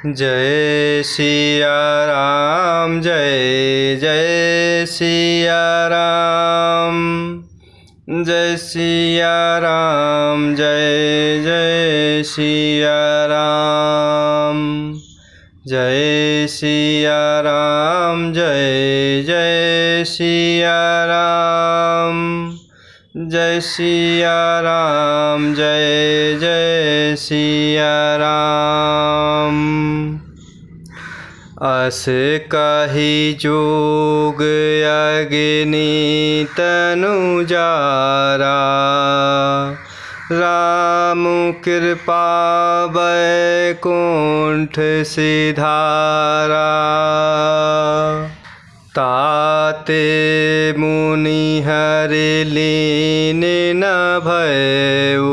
जय सिया राम, जय जय सिया राम। जय सिया राम, जय जय सिया राम। जय सिया राम, जय जय सिया राम। जय सिया राम, जय जय सिया राम। अस कहि जोग अग्नि तनु जारा, राम कृपा वैकुंठ सिधारा। ताते मुनि हरि लीन न भयउ,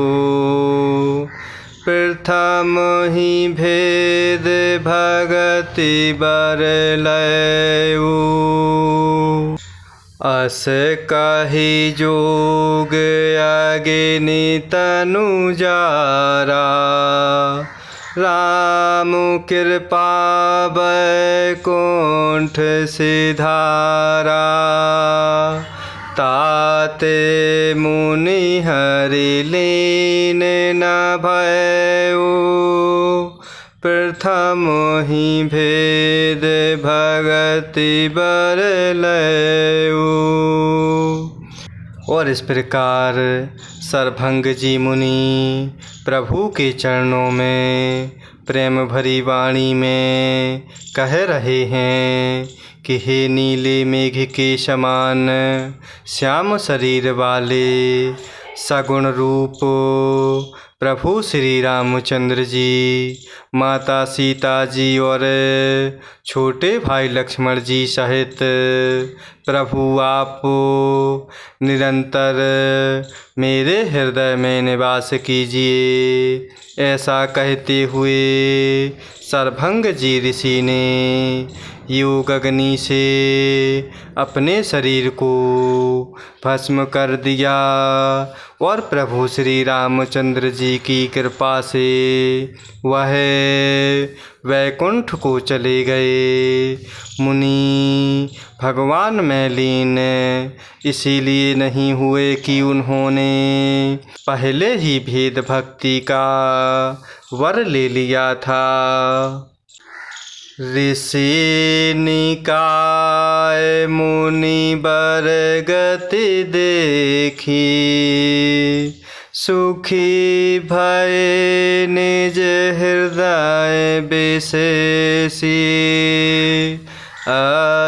प्रथम ही भेद भगति बर लयउ। अस कहि जोग अग्नि तनु जारा, राम कृपा वैकुंठ सिधारा। ताते मुनि हरि लीन न भयउ, प्रथम ही भेद भगति बर लयउ। और इस प्रकार सरभंग जी मुनि प्रभु के चरणों में प्रेम भरी वाणी में कह रहे हैं कि हे नीले मेघ के समान श्याम शरीर वाले सगुण रूप प्रभु श्री रामचंद्र जी, माता सीता जी और छोटे भाई लक्ष्मण जी सहित प्रभु आप निरंतर मेरे हृदय में निवास कीजिए। ऐसा कहते हुए सरभंग जी ऋषि ने योग अग्नि से अपने शरीर को भस्म कर दिया और प्रभु श्री रामचंद्र जी की कृपा से वह वैकुंठ को चले गए। मुनि भगवान में लीन इसीलिए नहीं हुए कि उन्होंने पहले ही भेद भक्ति का वर ले लिया था। ऋषि निकाय मुनि बर गति देखी, सुखी भय निज हृदय विशेषी।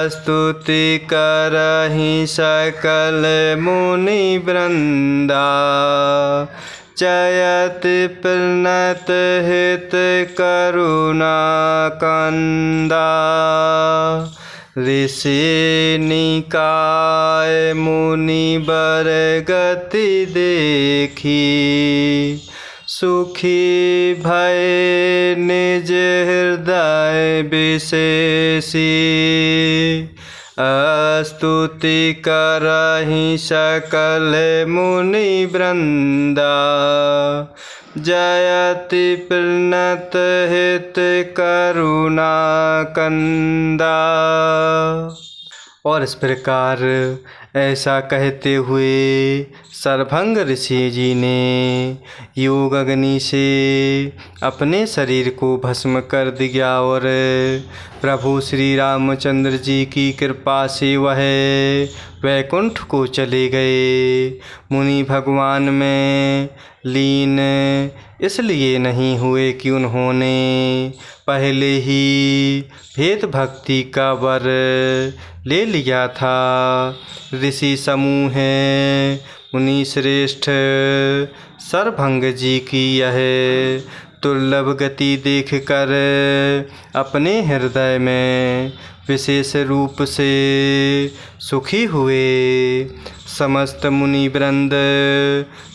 स्तुति करहि सकल मुनि वृंदा, चयत प्रणत हित करुणा कंदा। ऋषि निकाय मुनि बर गति देखी, सुखी भय निज हृदय विशेषी। स्तुति करहि सकल मुनि वृंदा, जयति प्रणत हित करुणा कंदा। और इस प्रकार ऐसा कहते हुए सरभंग ऋषि जी ने योग अग्नि से अपने शरीर को भस्म कर दिया और प्रभु श्री रामचंद्र जी की कृपा से वह वैकुंठ को चले गए। मुनि भगवान में लीन इसलिए नहीं हुए कि उन्होंने पहले ही भेद भक्ति का वर ले लिया था। ऋषि समूह है मुनि श्रेष्ठ सरभंग जी की यह दुर्लभ गति देखकर अपने हृदय में विशेष रूप से सुखी हुए। समस्त मुनि वृंद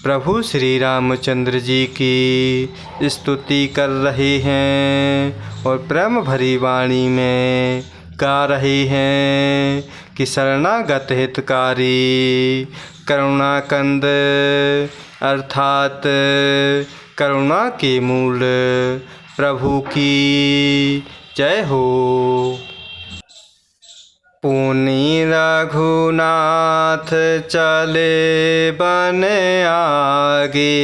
प्रभु श्री रामचंद्र जी की स्तुति कर रहे हैं और प्रेम भरी वाणी में गा रहे हैं कि शरणागत हितकारी करुणाकंद अर्थात करुणा के मूल प्रभु की जय हो। पुनि रघुनाथ चले बन आगे,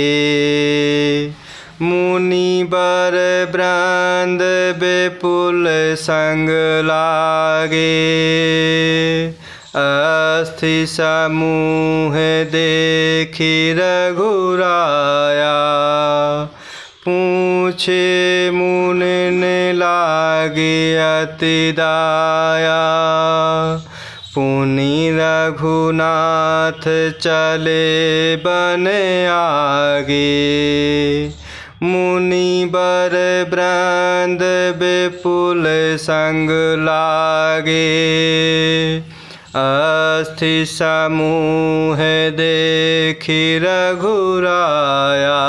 मुनि बर वृंद विपुल संग लागे। अस्थि समूह देखि रघुराया, पूछे मुनिन लागे अति दाया। पुनि रघुनाथ चले बन आगे, मुनि बर वृंद विपुल संग लागे। अस्थि समूह देखि रघुराया,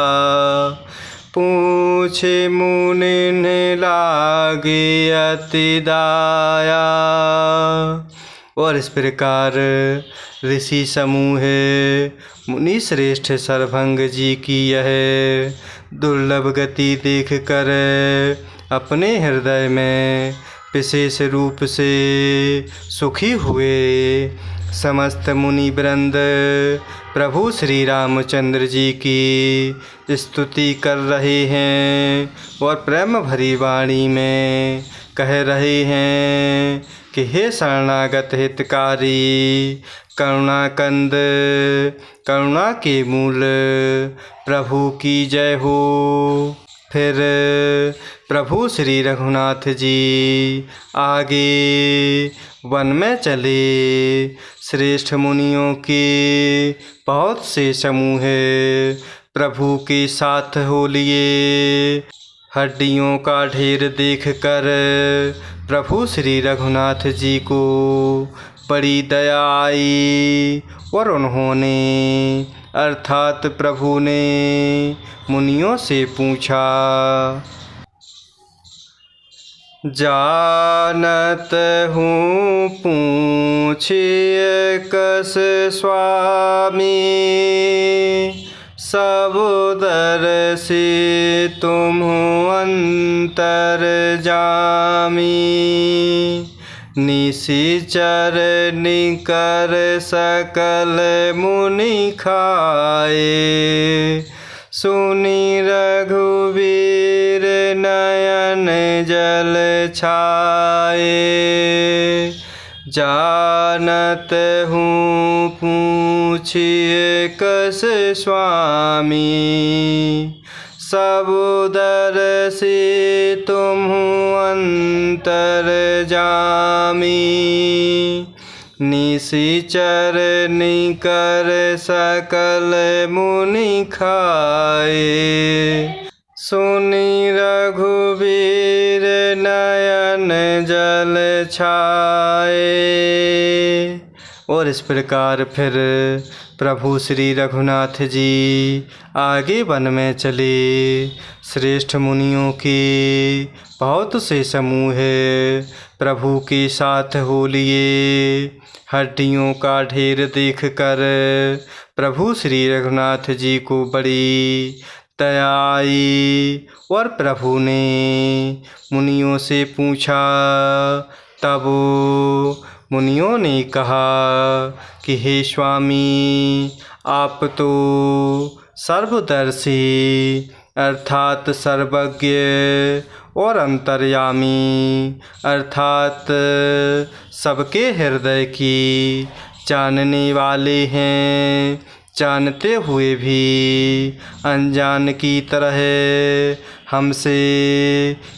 पूछे मुनिन लागे अति दाया। और इस प्रकार ऋषि समूह मुनि श्रेष्ठ सरभंग जी की यह दुर्लभ गति देखकर अपने हृदय में विशेष रूप से सुखी हुए। समस्त मुनि वृंद प्रभु श्री रामचंद्र जी की स्तुति कर रहे हैं और प्रेम भरी वाणी में कह रहे हैं कि हे शरणागत हितकारी, करुणाकंद, करुणा के मूल प्रभु की जय हो। फिर प्रभु श्री रघुनाथ जी आगे वन में चले। श्रेष्ठ मुनियों के बहुत से समूह प्रभु के साथ हो लिए। हड्डियों का ढेर देखकर प्रभु श्री रघुनाथ जी को बड़ी दया आई और उन्होंने अर्थात प्रभु ने मुनियों से पूछा, जानत हूँ पूछिए कस स्वामी, सब दर्शी तुम अंतर जामी। निशिचर निकर सकल मुनि खाए, सुनि रघुवीर नयन जल छाए। जानत हूँ पूछिए कस स्वामी, सब दर्शी तुम अंतर जामी। निशिचर निकर सकल मुनि खाए, सुनि रघुवीर नयन जल छाए। और इस प्रकार फिर प्रभु श्री रघुनाथ जी आगे वन में चले। श्रेष्ठ मुनियों के बहुत से समूह प्रभु के साथ हो लिए। हड्डियों का ढेर देखकर प्रभु श्री रघुनाथ जी को बड़ी दया आई और प्रभु ने मुनियों से पूछा। तब मुनियों ने कहा कि हे स्वामी, आप तो सर्वदर्शी अर्थात सर्वज्ञ और अंतर्यामी अर्थात सबके हृदय की जानने वाले हैं। जानते हुए भी अनजान की तरह हमसे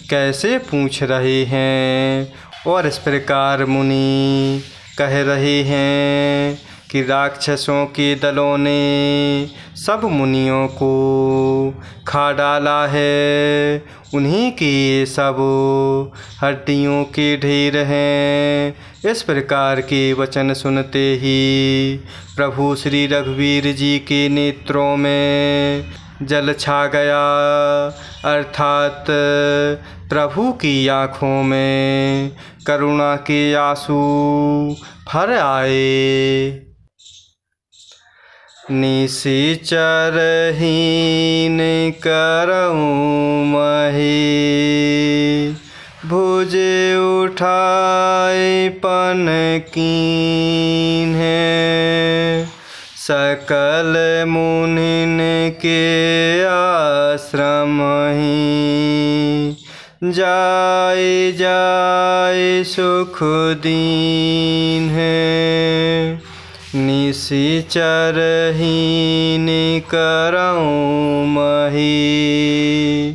कैसे पूछ रहे हैं। और इस प्रकार मुनि कह रहे हैं कि राक्षसों के दलों ने सब मुनियों को खा डाला है। उन्हीं की ये सब हड्डियों के ढेर हैं। इस प्रकार के वचन सुनते ही प्रभु श्री रघुवीर जी के नेत्रों में जल छा गया अर्थात प्रभु की आँखों में करुणा के आंसू भर आए। निशिचरहीन करऊँ मही, भुजे उठाए पन कीन्हे। सकल मुनिन के आश्रम ही, जाए जाए सुख दीन है। निशिचरहीन करऊँ मही,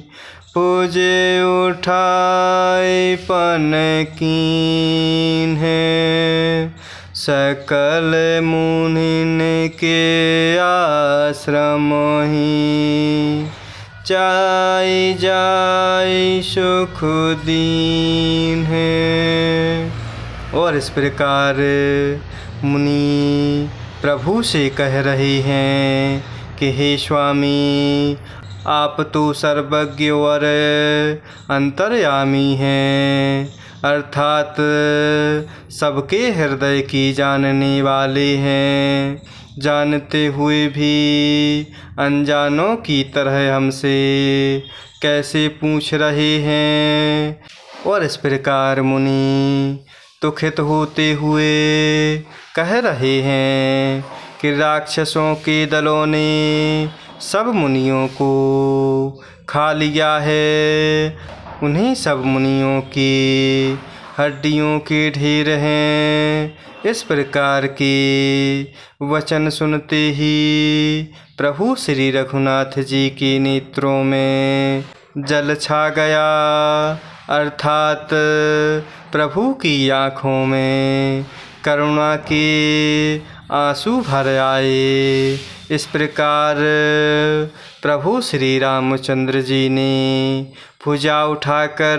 पूजे उठाए पन कीन्हे। सकल मुनिन के आश्रम ही, जाए जाए सुख दीन है। और इस प्रकार मुनि प्रभु से कह रहे हैं कि हे स्वामी, आप तो सर्वज्ञ और अंतर्यामी हैं, अर्थात सबके हृदय की जानने वाले हैं। जानते हुए भी अनजानों की तरह हमसे कैसे पूछ रहे हैं। और इस प्रकार मुनि दुखित होते हुए कह रहे हैं कि राक्षसों के दलों ने सब मुनियों को खा लिया है। उन्हीं सब मुनियों की हड्डियों के ढेर हैं। इस प्रकार के वचन सुनते ही प्रभु श्री रघुनाथ जी के नेत्रों में जल छा गया, अर्थात प्रभु की आँखों में करुणा के आंसू भर आए। इस प्रकार प्रभु श्री रामचंद्र जी ने भुजा उठाकर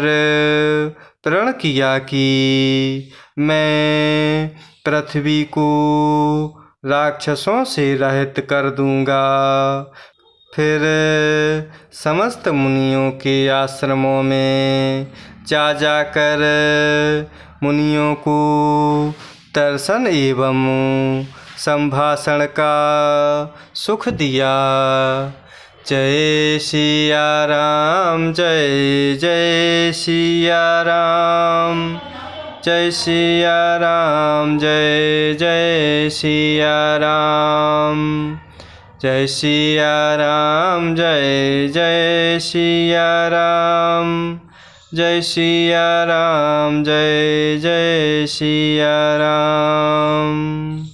प्रण किया कि मैं पृथ्वी को राक्षसों से रहित कर दूंगा। फिर समस्त मुनियों के आश्रमों में जा जाकर मुनियों को दर्शन एवं संभाषण का सुख दिया। जय सिया राम, जय जय सिया राम, जय सिया राम, जय जय सिया राम, जय सिया राम, जय जय सिया राम, जय सिया राम, जय जय सिया राम।